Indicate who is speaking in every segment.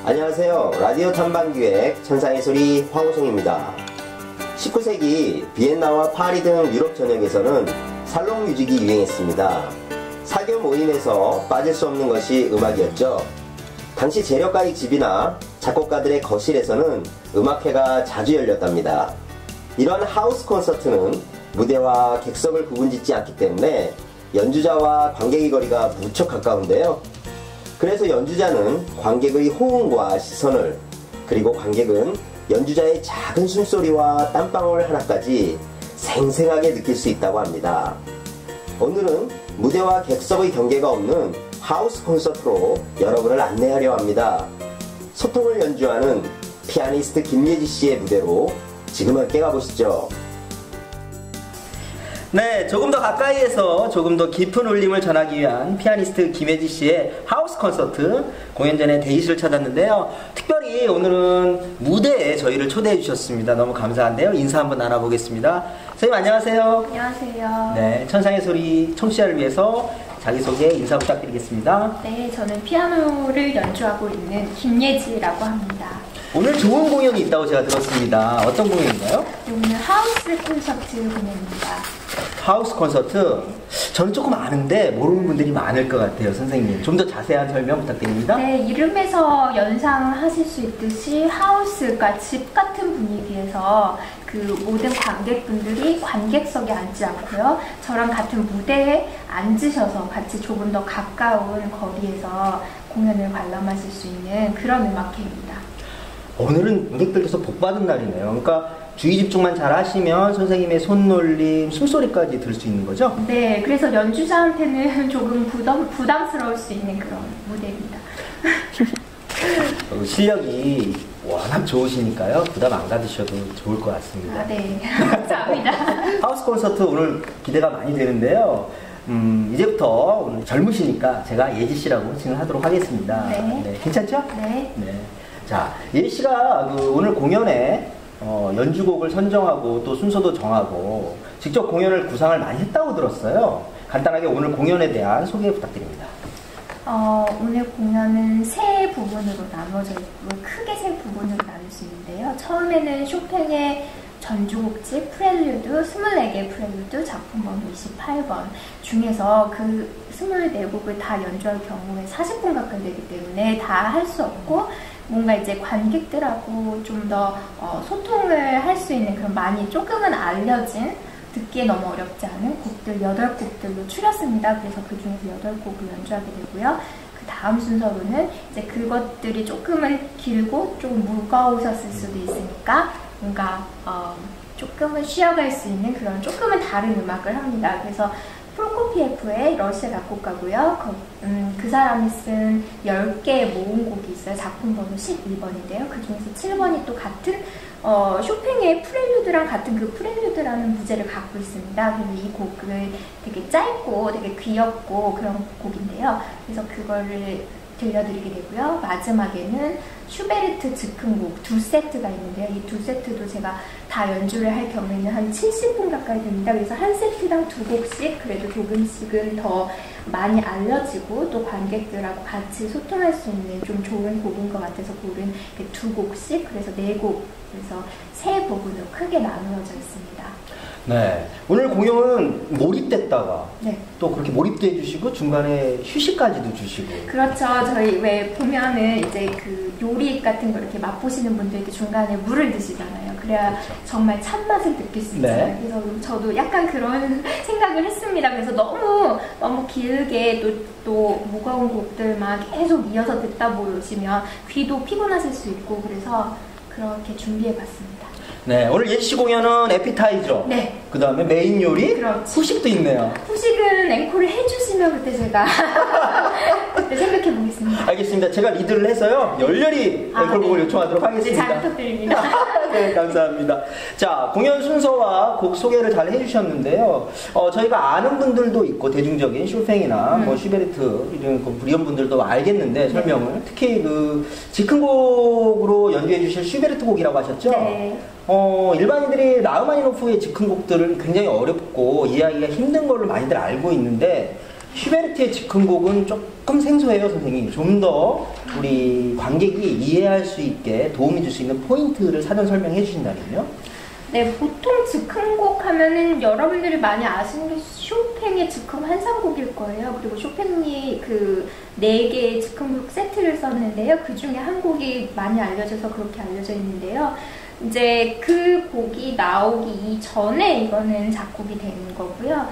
Speaker 1: 안녕하세요. 라디오 탐방기획 천상의 소리 황우성입니다. 19세기 비엔나와 파리 등 유럽 전역에서는 살롱 뮤직이 유행했습니다. 사교 모임에서 빠질 수 없는 것이 음악이었죠. 당시 재력가의 집이나 작곡가들의 거실에서는 음악회가 자주 열렸답니다. 이런 하우스 콘서트는 무대와 객석을 구분짓지 않기 때문에 연주자와 관객의 거리가 무척 가까운데요. 그래서 연주자는 관객의 호응과 시선을, 그리고 관객은 연주자의 작은 숨소리와 땀방울 하나까지 생생하게 느낄 수 있다고 합니다. 오늘은 무대와 객석의 경계가 없는 하우스 콘서트로 여러분을 안내하려 합니다. 소통을 연주하는 피아니스트 김예지 씨의 무대로 지금 함께 가보시죠.
Speaker 2: 네, 조금 더 가까이에서 조금 더 깊은 울림을 전하기 위한 피아니스트 김예지 씨의 하우스 콘서트 공연 전에 대기실을 찾았는데요. 특별히 오늘은 무대에 저희를 초대해 주셨습니다. 너무 감사한데요. 인사 한번 나눠보겠습니다. 선생님 안녕하세요.
Speaker 3: 안녕하세요.
Speaker 2: 네, 천상의 소리 청취자를 위해서 자기소개 인사 부탁드리겠습니다.
Speaker 3: 네, 저는 피아노를 연주하고 있는 김예지라고 합니다.
Speaker 2: 오늘 좋은 공연이 있다고 제가 들었습니다. 어떤 공연인가요?
Speaker 3: 오늘 하우스 콘서트 공연입니다.
Speaker 2: 하우스 콘서트? 저는 조금 아는데 모르는 분들이 많을 것 같아요. 선생님 좀 더 자세한 설명 부탁드립니다.
Speaker 3: 네, 이름에서 연상하실 수 있듯이 하우스가 집 같은 분위기에서 그 모든 관객분들이 관객석에 앉지 않고요, 저랑 같은 무대에 앉으셔서 같이 조금 더 가까운 거리에서 공연을 관람하실 수 있는 그런 음악회입니다.
Speaker 2: 오늘은 관객들께서 복받은 날이네요. 그러니까 주의 집중만 잘 하시면 선생님의 손놀림, 숨소리까지 들을 수 있는 거죠?
Speaker 3: 네, 그래서 연주자한테는 조금 부담스러울 수 있는 그런 무대입니다.
Speaker 2: 실력이 워낙 좋으시니까요. 부담 안 가지셔도 좋을 것 같습니다.
Speaker 3: 아, 네. 감사합니다.
Speaker 2: 하우스 콘서트 오늘 기대가 많이 되는데요. 이제부터 오늘 젊으시니까 제가 예지 씨라고 칭하도록 하겠습니다.
Speaker 3: 네.
Speaker 2: 네, 괜찮죠?
Speaker 3: 네.
Speaker 2: 네. 자, 예지 씨가 오늘 공연에 연주곡을 선정하고 또 순서도 정하고 직접 공연을 구상을 많이 했다고 들었어요. 간단하게 오늘 공연에 대한 소개 부탁드립니다.
Speaker 3: 오늘 공연은 세 부분으로 나눠져 있고 크게 세 부분으로 나눌 수 있는데요. 처음에는 쇼팽의 전주곡집 프렐류드 24개 프렐류드 작품 번호 28번 중에서 그 24곡을 다 연주할 경우에 40분 가까이 되기 때문에 다 할 수 없고, 뭔가 이제 관객들하고 좀 더 소통을 할 수 있는 그런 많이 조금은 알려진, 듣기에 너무 어렵지 않은 곡들 8곡들로 추렸습니다. 그래서 그 중에서 8곡을 연주하게 되고요. 그 다음 순서로는 이제 그것들이 조금은 길고 좀 무거우셨을 수도 있으니까 뭔가 조금은 쉬어갈 수 있는 그런 조금은 다른 음악을 합니다. 그래서 프로코피에프의 러시아 작곡가고요. 그 사람이 쓴 10개의 모음곡이 있어요. 작품 번호 11번인데요. 그 중에서 7번이 또 같은 쇼팽의 프렐류드랑 같은 그 프렐류드라는 부제를 갖고 있습니다. 그래서 이 곡을 되게 짧고 되게 귀엽고 그런 곡인데요. 그래서 그거를 들려드리게 되고요. 마지막에는 슈베르트 즉흥곡 2세트가 있는데요. 이 2세트도 제가 다 연주를 할 경우에는 한 70분 가까이 됩니다. 그래서 한 세트당 2곡씩 그래도 조금씩은 더 많이 알려지고 또 관객들하고 같이 소통할 수 있는 좀 좋은 곡인 것 같아서 고른 2곡씩, 그래서 4곡, 그래서 세 부분으로 크게 나누어져 있습니다.
Speaker 2: 네, 오늘 공연은 몰입됐다가
Speaker 3: 네.
Speaker 2: 또 그렇게 몰입도 해주시고 중간에 휴식까지도 주시고.
Speaker 3: 그렇죠. 저희 왜 보면은 이제 그 요리 같은 거 이렇게 맛보시는 분들이 중간에 물을 드시잖아요. 그래야
Speaker 2: 그렇죠.
Speaker 3: 정말 찬맛을 느낄 수 있잖아요.
Speaker 2: 네.
Speaker 3: 그래서 저도 약간 그런 생각을 했습니다. 그래서 너무 길게 또 무거운 곡들만 계속 이어서 듣다 보시면 귀도 피곤하실 수 있고, 그래서 그렇게 준비해봤습니다.
Speaker 2: 네, 오늘 예지 공연은 에피타이저.
Speaker 3: 네.
Speaker 2: 그 다음에 메인 요리.
Speaker 3: 그렇지.
Speaker 2: 후식도 있네요.
Speaker 3: 후식은 앵콜을 해주시면 그때 제가 그때 생각해보겠습니다.
Speaker 2: 알겠습니다. 제가 리드를 해서요, 열렬히 앵콜곡을
Speaker 3: 네.
Speaker 2: 요청하도록
Speaker 3: 네,
Speaker 2: 하겠습니다.
Speaker 3: 잘 부탁드립니다.
Speaker 2: 네, 감사합니다. 자, 공연 순서와 곡 소개를 잘 해주셨는데요. 저희가 아는 분들도 있고, 대중적인 쇼팽이나 뭐 슈베르트 이런 그 불리언 분들도 알겠는데, 설명을. 특히 그 즉흥곡으로 연주해 주실 슈베르트 곡이라고 하셨죠?
Speaker 3: 네.
Speaker 2: 일반인들이 라흐마니노프의 즉흥곡들을 굉장히 어렵고 이해하기가 힘든 걸로 많이들 알고 있는데, 슈베르트의 즉흥곡은 조금 생소해요, 선생님. 좀 더 우리 관객이 이해할 수 있게 도움이 줄 수 있는 포인트를 사전 설명해 주신다면요?
Speaker 3: 네, 보통 즉흥곡 하면은 여러분들이 많이 아시는 게 쇼팽의 즉흥 환상곡일 거예요. 그리고 쇼팽이 그 4개의 즉흥곡 세트를 썼는데요. 그 중에 한 곡이 많이 알려져서 그렇게 알려져 있는데요. 이제 그 곡이 나오기 이전에 이거는 작곡이 되는 거고요.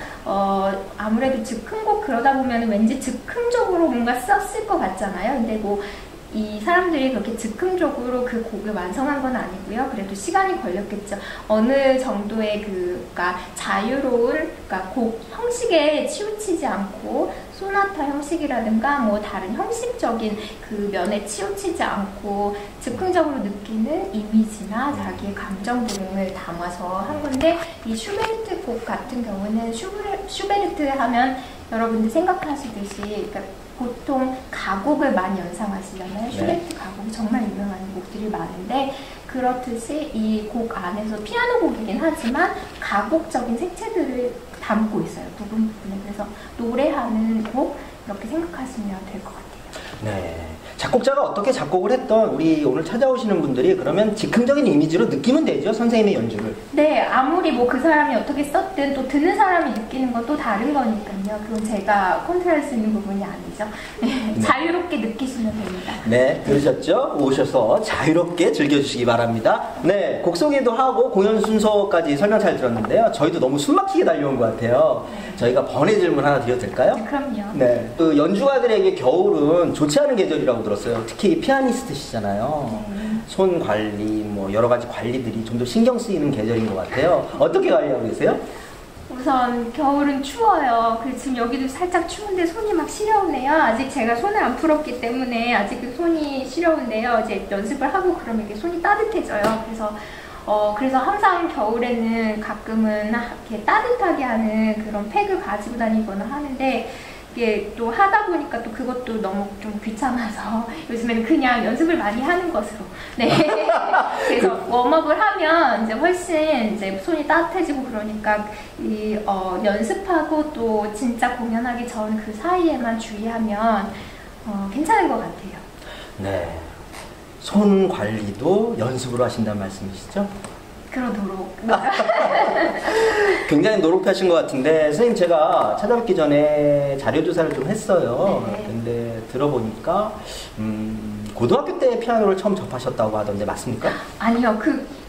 Speaker 3: 아무래도 즉흥곡 그러다 보면 왠지 즉흥적으로 뭔가 썼을 것 같잖아요. 근데 뭐 이 사람들이 그렇게 즉흥적으로 그 곡을 완성한 건 아니고요. 그래도 시간이 걸렸겠죠. 어느 정도의 그러니까 자유로운 그러니까 곡 형식에 치우치지 않고 소나타 형식이라든가 뭐 다른 형식적인 그 면에 치우치지 않고 즉흥적으로 느끼는 이미지나 자기의 감정 부름을 담아서 한 건데 이 슈베르트 곡 같은 경우는 슈베르트 하면 여러분들 생각하시듯이 그러니까 보통 가곡을 많이 연상하시잖아요. 슈베르트 가곡이 정말 유명한 곡들이 많은데 그렇듯이 이 곡 안에서 피아노 곡이긴 하지만 가곡적인 색채들을 담고 있어요. 부분에. 그래서 노래하는 곡 이렇게 생각하시면 될 것 같아요.
Speaker 2: 네. 작곡자가 어떻게 작곡을 했던 우리 오늘 찾아오시는 분들이 그러면 즉흥적인 이미지로 느끼면 되죠, 선생님의 연주를.
Speaker 3: 네, 아무리 뭐 그 사람이 어떻게 썼든 또 듣는 사람이 느끼는 건 또 다른 거니까요. 그건 제가 컨트롤할 수 있는 부분이 아니죠. 네, 자유롭게 느끼시면 됩니다.
Speaker 2: 네, 들으셨죠? 오셔서 자유롭게 즐겨주시기 바랍니다. 네, 곡 소개도 하고 공연 순서까지 설명 잘 들었는데요. 저희도 너무 숨막히게 달려온 것 같아요. 저희가 번외 질문 하나 드려도 될까요?
Speaker 3: 네, 그럼요.
Speaker 2: 네, 그 연주가들에게 겨울은 좋지 않은 계절이라고 들었어요. 특히 피아니스트시잖아요. 손 관리, 뭐 여러 가지 관리들이 좀 더 신경 쓰이는 계절인 것 같아요. 어떻게 관리하고 계세요?
Speaker 3: 우선 겨울은 추워요. 그리고 지금 여기도 살짝 추운데 손이 막 시려우네요. 아직 제가 손을 안 풀었기 때문에 아직 그 손이 시려운데요. 이제 연습을 하고 그러면 이렇게 손이 따뜻해져요. 그래서 항상 겨울에는 가끔은 이렇게 따뜻하게 하는 그런 팩을 가지고 다니거나 하는데 이게 또 하다 보니까 또 그것도 너무 좀 귀찮아서 요즘에는 그냥 연습을 많이 하는 것으로. 네. 그래서 웜업을 하면 이제 훨씬 이제 손이 따뜻해지고 그러니까 연습하고 또 진짜 공연하기 전 그 사이에만 주의하면 괜찮은 것 같아요.
Speaker 2: 네. 손 관리도 연습으로 하신다는 말씀이시죠?
Speaker 3: 그러도록.
Speaker 2: 굉장히 노력하신 것 같은데 선생님 제가 찾아뵙기 전에 자료조사를 좀 했어요.
Speaker 3: 네.
Speaker 2: 근데 들어보니까 고등학교 때 피아노를 처음 접하셨다고 하던데 맞습니까?
Speaker 3: 아니요.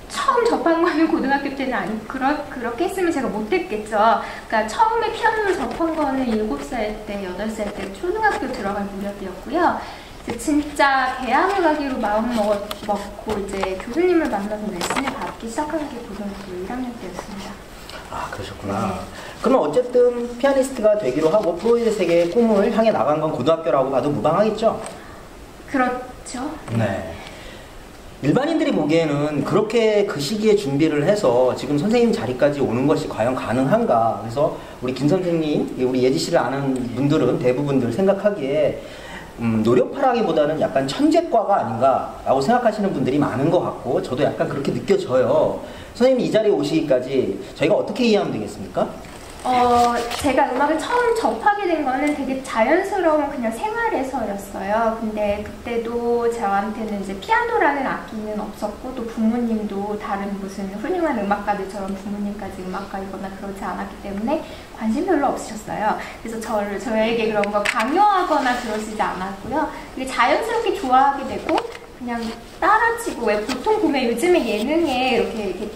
Speaker 3: 처음 접한 거는 고등학교 때는 아니고 그렇게 했으면 제가 못했겠죠. 그러니까 처음에 피아노를 접한 거는 7살 때, 8살 때 초등학교 들어갈 무렵이었고요. 진짜 대학을 가기로 마음 먹고 이제 교수님을 만나서 레슨을 받기 시작한 게 고등학교 1학년 때였습니다.
Speaker 2: 아, 그러셨구나.
Speaker 3: 네.
Speaker 2: 그러면 어쨌든 피아니스트가 되기로 하고 프로이드 세계의 꿈을 향해 나간 건 고등학교라고 봐도 무방하겠죠?
Speaker 3: 그렇죠.
Speaker 2: 네. 일반인들이 보기에는 그렇게 그 시기에 준비를 해서 지금 선생님 자리까지 오는 것이 과연 가능한가? 그래서 우리 김 선생님, 우리 예지 씨를 아는 분들은 대부분들 생각하기에 노력파라기보다는 약간 천재과가 아닌가라고 생각하시는 분들이 많은 것 같고 저도 약간 그렇게 느껴져요. 선생님이 이 자리에 오시기까지 저희가 어떻게 이해하면 되겠습니까?
Speaker 3: 제가 음악을 처음 접하게 된 거는 되게 자연스러운 그냥 생활에서였어요. 근데 그때도 저한테는 이제 피아노라는 악기는 없었고 또 부모님도 다른 무슨 훌륭한 음악가들처럼 부모님까지 음악가이거나 그렇지 않았기 때문에 관심 별로 없으셨어요. 그래서 저에게 그런 거 강요하거나 그러시지 않았고요. 되게 자연스럽게 좋아하게 되고 그냥 따라치고 왜 보통 보면 요즘에 예능에 이렇게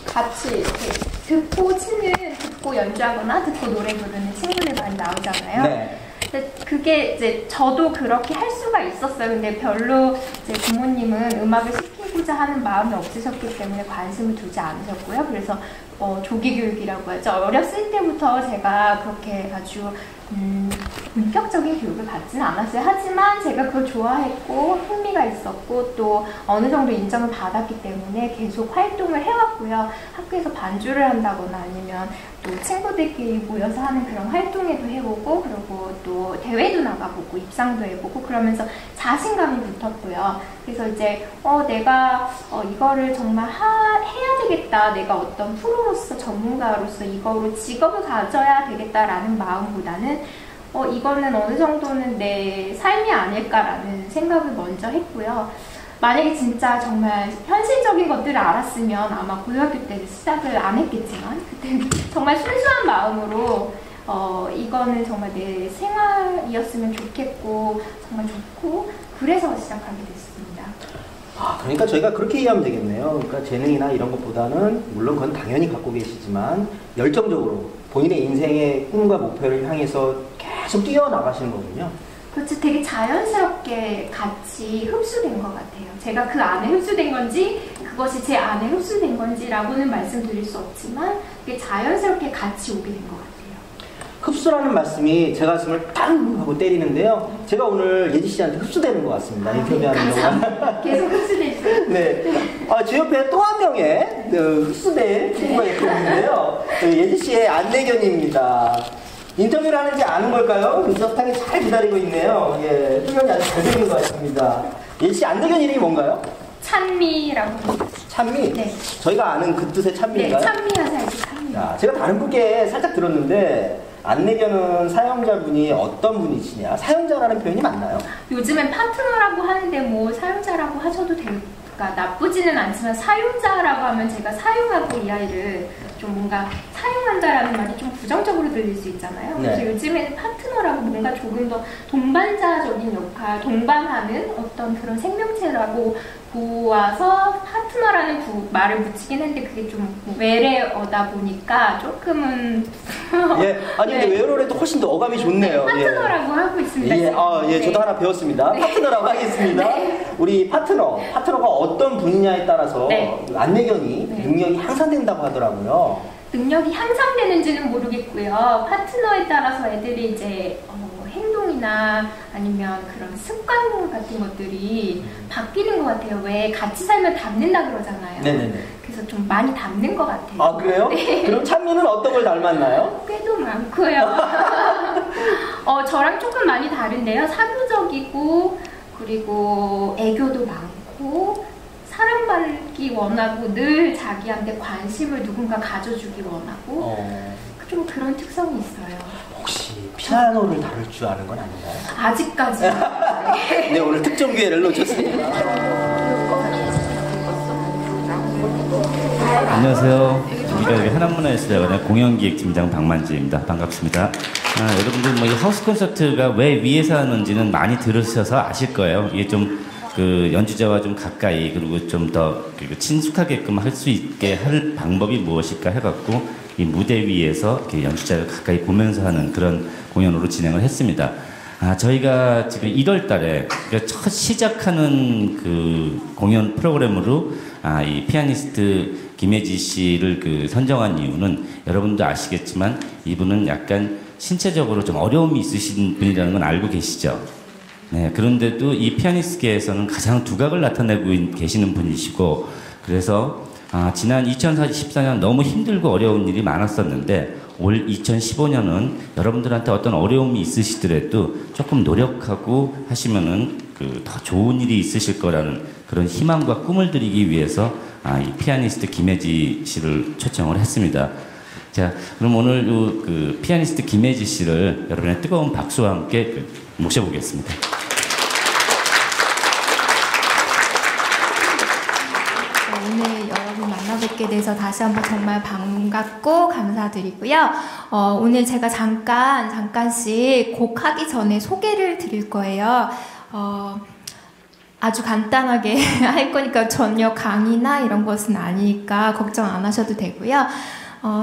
Speaker 3: 같이 이렇게 듣고 연주하거나 듣고 노래 부르는 친구들 많이 나오잖아요.
Speaker 2: 네.
Speaker 3: 근데 그게 이제 저도 그렇게 할 수가 있었어요. 근데 별로 제 부모님은 음악을 시키고자 하는 마음이 없으셨기 때문에 관심을 두지 않으셨고요. 그래서 조기 교육이라고 하죠. 어렸을 때부터 제가 그렇게 아주 본격적인 교육을 받지는 않았어요. 하지만 제가 그걸 좋아했고 흥미가 있었고 또 어느 정도 인정을 받았기 때문에 계속 활동을 해왔고요. 학교에서 반주를 한다거나 아니면 또 친구들끼리 모여서 하는 그런 활동회도 해보고 그리고 또 대회도 나가보고 입상도 해보고 그러면서 자신감이 붙었고요. 그래서 이제 내가 이거를 정말 해야 되겠다. 내가 어떤 프로로서 전문가로서 이거로 직업을 가져야 되겠다라는 마음보다는 이거는 어느 정도는 내 삶이 아닐까라는 생각을 먼저 했고요. 만약에 진짜 정말 현실적인 것들을 알았으면 아마 고등학교 때 시작을 안 했겠지만 그때는 정말 순수한 마음으로 이거는 정말 내 생활이었으면 좋겠고 정말 좋고 그래서 시작하게 됐습니다.
Speaker 2: 그러니까 저희가 그렇게 이해하면 되겠네요. 그러니까 재능이나 이런 것보다는 물론 그건 당연히 갖고 계시지만 열정적으로 본인의 인생의 꿈과 목표를 향해서 계속 뛰어나가시는 거군요.
Speaker 3: 그렇죠. 되게 자연스럽게 같이 흡수된 것 같아요. 제가 그 안에 흡수된 건지 그것이 제 안에 흡수된 건지라고는 말씀드릴 수 없지만 그게 자연스럽게 같이 오게 된 것 같아요.
Speaker 2: 흡수라는 말씀이 제 가슴을 땅 하고 때리는데요. 제가 오늘 예지 씨한테 흡수되는 것 같습니다. 인터뷰하는 동안.
Speaker 3: 계속 흡수되죠.
Speaker 2: 네. 제 옆에 또 한 명의 흡수된 부부가 있는데요. 예지 씨의 안내견입니다. 인터뷰를 하는지 아는 걸까요? 민석탕이 잘 기다리고 있네요. 예, 표현이 아주 잘 되는 것 같습니다. 예지 씨 안내견 이름이 뭔가요?
Speaker 3: 찬미라고 합니다.
Speaker 2: 찬미?
Speaker 3: 네.
Speaker 2: 저희가 아는 그 뜻의 찬미인가요?
Speaker 3: 네, 찬미가 살지 찬미.
Speaker 2: 제가 다른 분께 살짝 들었는데 안내견은 사용자분이 어떤 분이시냐? 사용자라는 표현이 맞나요?
Speaker 3: 요즘엔 파트너라고 하는데 뭐 사용자라고 하셔도 될까? 나쁘지는 않지만 사용자라고 하면 제가 사용하고 이 아이를 좀 뭔가 사용한다라는 말이 좀 부정적으로 들릴 수 있잖아요.
Speaker 2: 네.
Speaker 3: 그래서 요즘에는 파트너라고 뭔가 조금 더 동반자적인 역할, 동반하는 어떤 그런 생명체라고 보아서 파트너라는 말을 붙이긴 했는데 그게 좀 외래어다 보니까 조금은
Speaker 2: 예, 아니 근데
Speaker 3: 네.
Speaker 2: 외로래도 훨씬 더 어감이 좋네요.
Speaker 3: 네, 파트너라고 하고 있습니다.
Speaker 2: 예,
Speaker 3: 네.
Speaker 2: 저도 하나 배웠습니다.
Speaker 3: 네.
Speaker 2: 파트너라고 하겠습니다.
Speaker 3: 네.
Speaker 2: 우리 파트너가 어떤 분이냐에 따라서
Speaker 3: 네.
Speaker 2: 안내견이
Speaker 3: 네.
Speaker 2: 능력이 향상된다고 하더라고요.
Speaker 3: 능력이 향상되는지는 모르겠고요. 파트너에 따라서 애들이 이제 행동이나 아니면 그런 습관 같은 것들이 바뀌는 것 같아요. 왜 같이 살면 닮는다 그러잖아요.
Speaker 2: 네네네.
Speaker 3: 그래서 좀 많이 닮는 것 같아요.
Speaker 2: 그래요?
Speaker 3: 네.
Speaker 2: 그럼 찬미는 어떤 걸 닮았나요?
Speaker 3: 꽤도 많고요. 저랑 조금 많이 다른데요. 사교적이고 그리고 애교도 많고 사랑받기 원하고 늘 자기한테 관심을 누군가 가져주기 원하고 좀 그런 특성이 있어요.
Speaker 2: 혹시 피아노를 다룰 줄 아는 건 아닌가요?
Speaker 3: 아직까지.
Speaker 2: 네, 오늘 특정 기회를 놓쳤습니다.
Speaker 4: 안녕하세요. 우리가 한한문화예술대학원의 공연기획팀장 박만지입니다. 반갑습니다. 여러분들 이 하우스 콘서트가 왜 위에서 하는지는 많이 들으셔서 아실 거예요. 이게 좀 연주자와 좀 가까이 그리고 좀 더 친숙하게끔 할 수 있게 할 방법이 무엇일까 해갖고 이 무대 위에서 이렇게 연주자를 가까이 보면서 하는 그런 공연으로 진행을 했습니다. 저희가 지금 1월 달에 첫 시작하는 그 공연 프로그램으로 이 피아니스트 김혜지 씨를 선정한 이유는 여러분도 아시겠지만 이분은 약간 신체적으로 좀 어려움이 있으신 분이라는 건 알고 계시죠? 네, 그런데도 이 피아니스트계에서는 가장 두각을 나타내고 계시는 분이시고 그래서 지난 2014년 너무 힘들고 어려운 일이 많았었는데 올 2015년은 여러분들한테 어떤 어려움이 있으시더라도 조금 노력하고 하시면은 더 좋은 일이 있으실 거라는 그런 희망과 꿈을 드리기 위해서 이 피아니스트 김혜지 씨를 초청을 했습니다. 자, 그럼 오늘 그 피아니스트 김혜지 씨를 여러분의 뜨거운 박수와 함께 모셔보겠습니다.
Speaker 3: 오늘 여러분 만나뵙게 돼서 다시 한번 정말 반갑고 감사드리고요. 오늘 제가 잠깐씩 곡 하기 전에 소개를 드릴 거예요. 아주 간단하게 할 거니까 전혀 강의나 이런 것은 아니니까 걱정 안 하셔도 되고요.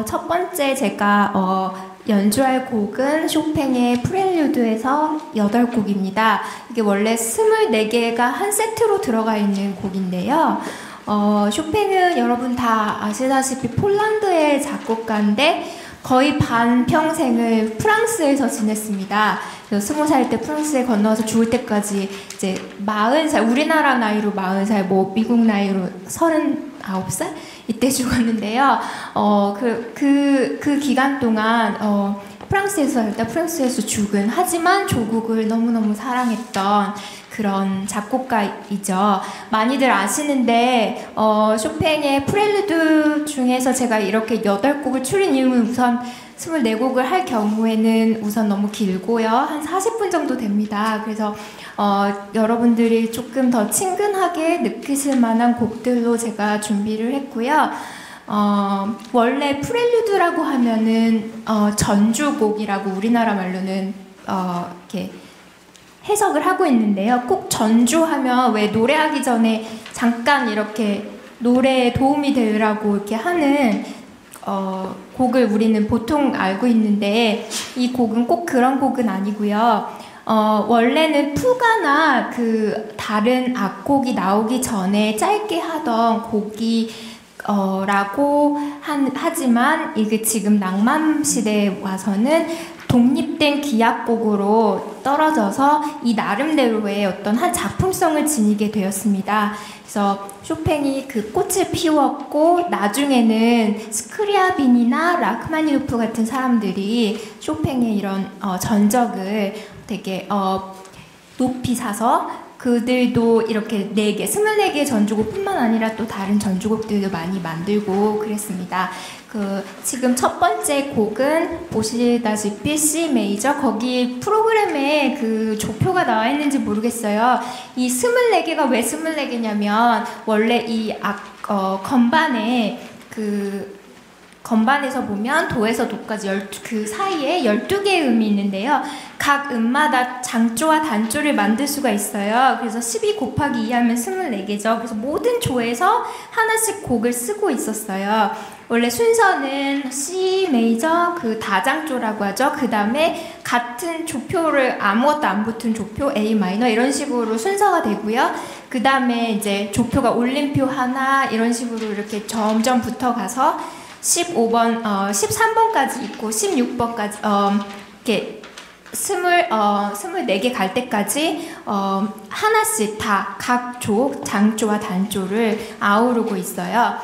Speaker 3: 첫 번째 제가 연주할 곡은 쇼팽의 프렐류드에서 8곡입니다. 이게 원래 24개가 한 세트로 들어가 있는 곡인데요. 쇼팽은 여러분 다 아시다시피 폴란드의 작곡가인데 거의 반평생을 프랑스에서 지냈습니다. 20살 때 프랑스에 건너와서 죽을 때까지 이제 40살, 우리나라 나이로 40살, 뭐 미국 나이로 39살? 이때 죽었는데요. 그 기간 동안 프랑스에서 죽은 하지만 조국을 너무너무 사랑했던 그런 작곡가이죠. 많이들 아시는데 쇼팽의 프렐루드 중에서 제가 이렇게 8곡을 추린 이유는 우선 24곡을 할 경우에는 우선 너무 길고요. 한 40분 정도 됩니다. 그래서 여러분들이 조금 더 친근하게 느끼실 만한 곡들로 제가 준비를 했고요. 원래 프렐류드라고 하면은 전주곡이라고 우리나라 말로는 이렇게 해석을 하고 있는데요. 꼭 전주하면 왜 노래하기 전에 잠깐 이렇게 노래에 도움이 되라고 이렇게 하는 곡을 우리는 보통 알고 있는데 이 곡은 꼭 그런 곡은 아니고요. 원래는 푸가나 그 다른 악곡이 나오기 전에 짧게 하던 곡이 라고 하지만 이게 지금 낭만 시대에 와서는 독립된 기악곡으로 떨어져서 이 나름대로의 어떤 한 작품성을 지니게 되었습니다. 그래서 쇼팽이 그 꽃을 피웠고 나중에는 스크리아빈이나 라흐마니노프 같은 사람들이 쇼팽의 이런 전적을 되게 높이 사서 그들도 이렇게 24개 전주곡뿐만 아니라 또 다른 전주곡들도 많이 만들고 그랬습니다. 지금 첫 번째 곡은 보시다시피 C 메이저, 거기 프로그램에 그 조표가 나와 있는지 모르겠어요. 이 24개가 왜 24개냐면 원래 이 건반에 건반에서 보면 도에서 도까지 그 사이에 12개의 음이 있는데요. 각 음마다 장조와 단조를 만들 수가 있어요. 그래서 12 곱하기 2 하면 24개죠. 그래서 모든 조에서 하나씩 곡을 쓰고 있었어요. 원래 순서는 C 메이저 그 다장조라고 하죠. 그 다음에 같은 조표를 아무것도 안 붙은 조표 A 마이너 이런 식으로 순서가 되고요. 그 다음에 이제 조표가 올림표 하나 이런 식으로 이렇게 점점 붙어가서 15번, 13번까지 있고 16번까지 이렇게 24개 갈 때까지 하나씩 다 각 조, 장조와 단조를 아우르고 있어요.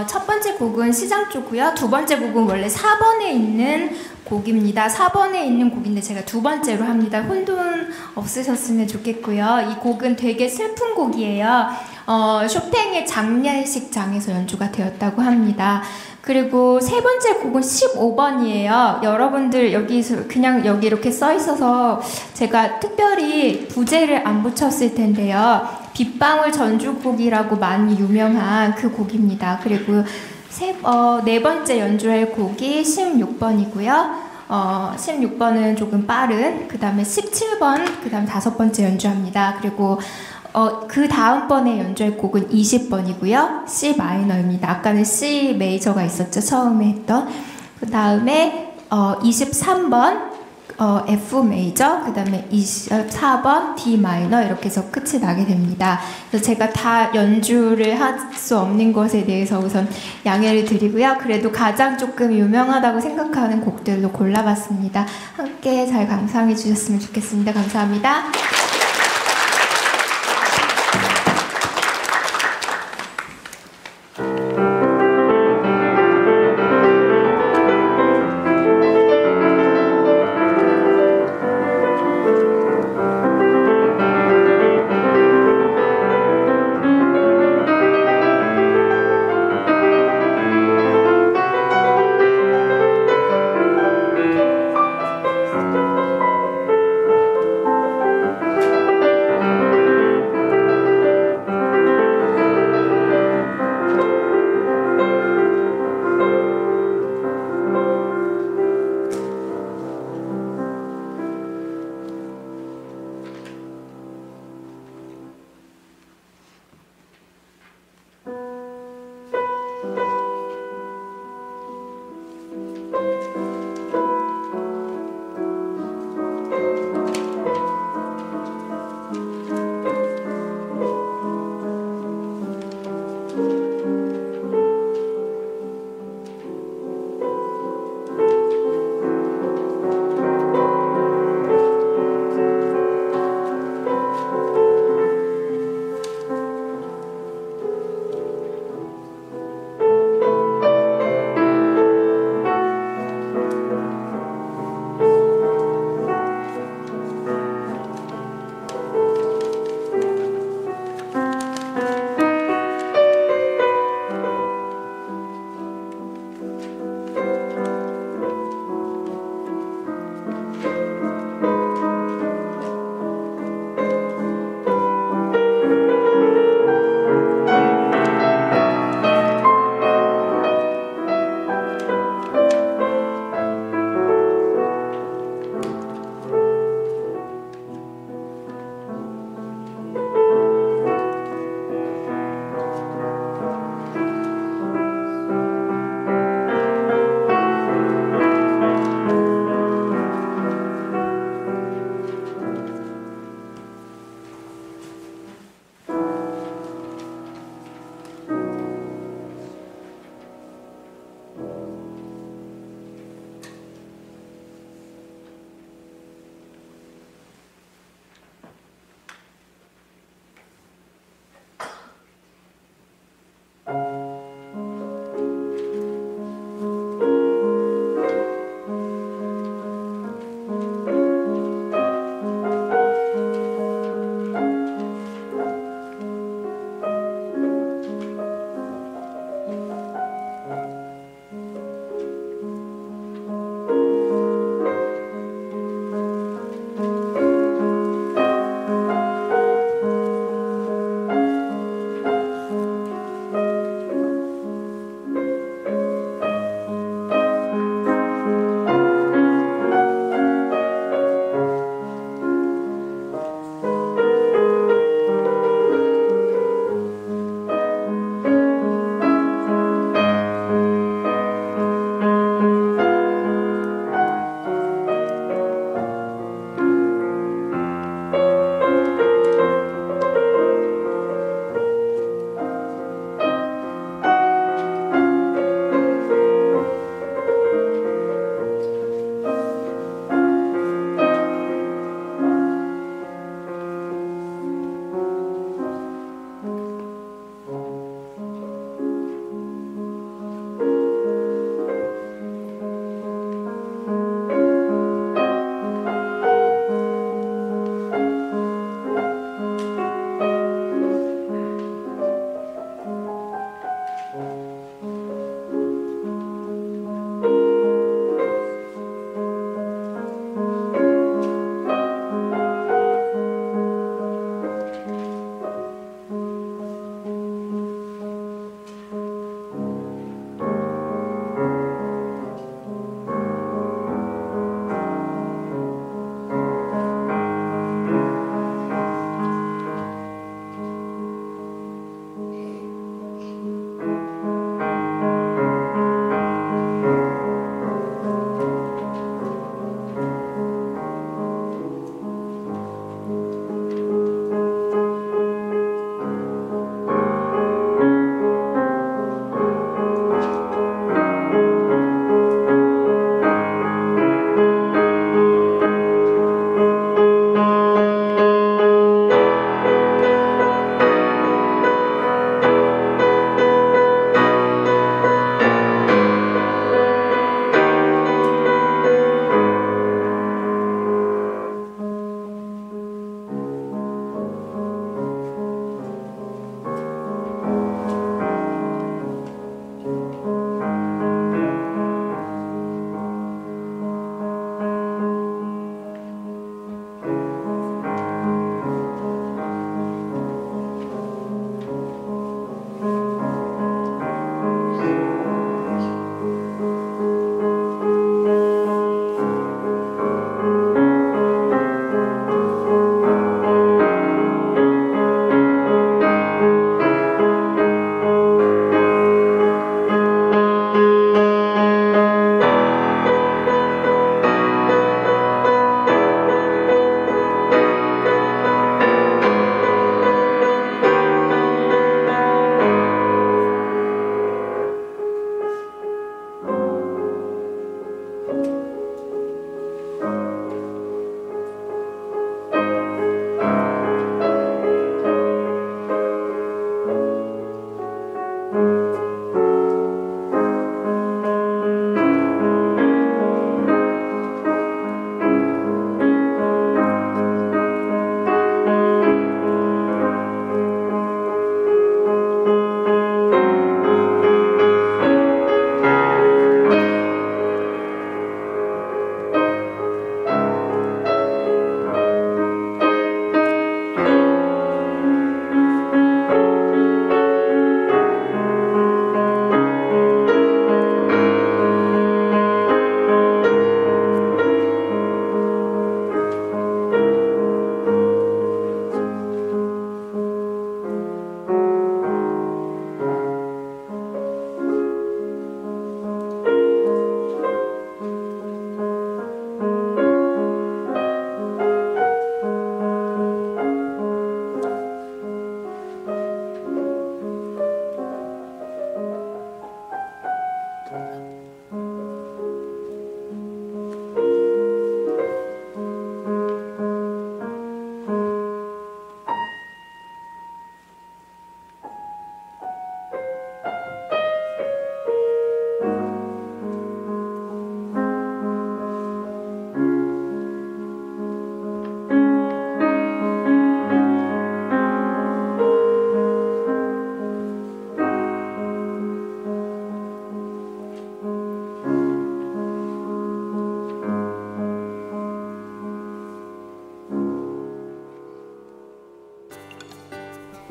Speaker 3: 첫 번째 곡은 시장조고요. 두 번째 곡은 원래 4번에 있는 곡입니다. 4번에 있는 곡인데 제가 두 번째로 합니다. 혼돈 없으셨으면 좋겠고요. 이 곡은 되게 슬픈 곡이에요. 쇼팽의 장례식장에서 연주가 되었다고 합니다. 그리고 세 번째 곡은 15번이에요. 여러분들 여기서 그냥 여기 이렇게 써 있어서 제가 특별히 부제를 안 붙였을 텐데요. 빗방울 전주곡이라고 많이 유명한 그 곡입니다. 그리고 네 번째 연주할 곡이 16번이고요. 16번은 조금 빠른, 그 다음에 17번, 그 다음 5번째 연주합니다. 그리고 그 다음번에 연주할 곡은 20번이고요. C 마이너입니다. 아까는 C 메이저가 있었죠. 처음에 했던. 그 다음에 23번 F 메이저, 그 다음에 24번 D 마이너 이렇게 해서 끝이 나게 됩니다. 그래서 제가 다 연주를 할 수 없는 것에 대해서 우선 양해를 드리고요. 그래도 가장 조금 유명하다고 생각하는 곡들로 골라봤습니다. 함께 잘 감상해 주셨으면 좋겠습니다. 감사합니다.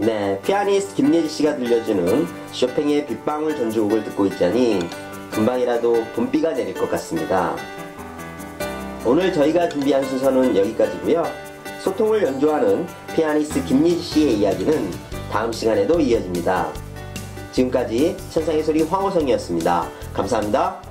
Speaker 1: 네, 피아니스트 김예지 씨가 들려주는 쇼팽의 빗방울 전주곡을 듣고 있자니 금방이라도 봄비가 내릴 것 같습니다. 오늘 저희가 준비한 순서는 여기까지고요. 소통을 연주하는 피아니스트 김예지 씨의 이야기는 다음 시간에도 이어집니다. 지금까지 천상의 소리 황호성이었습니다. 감사합니다.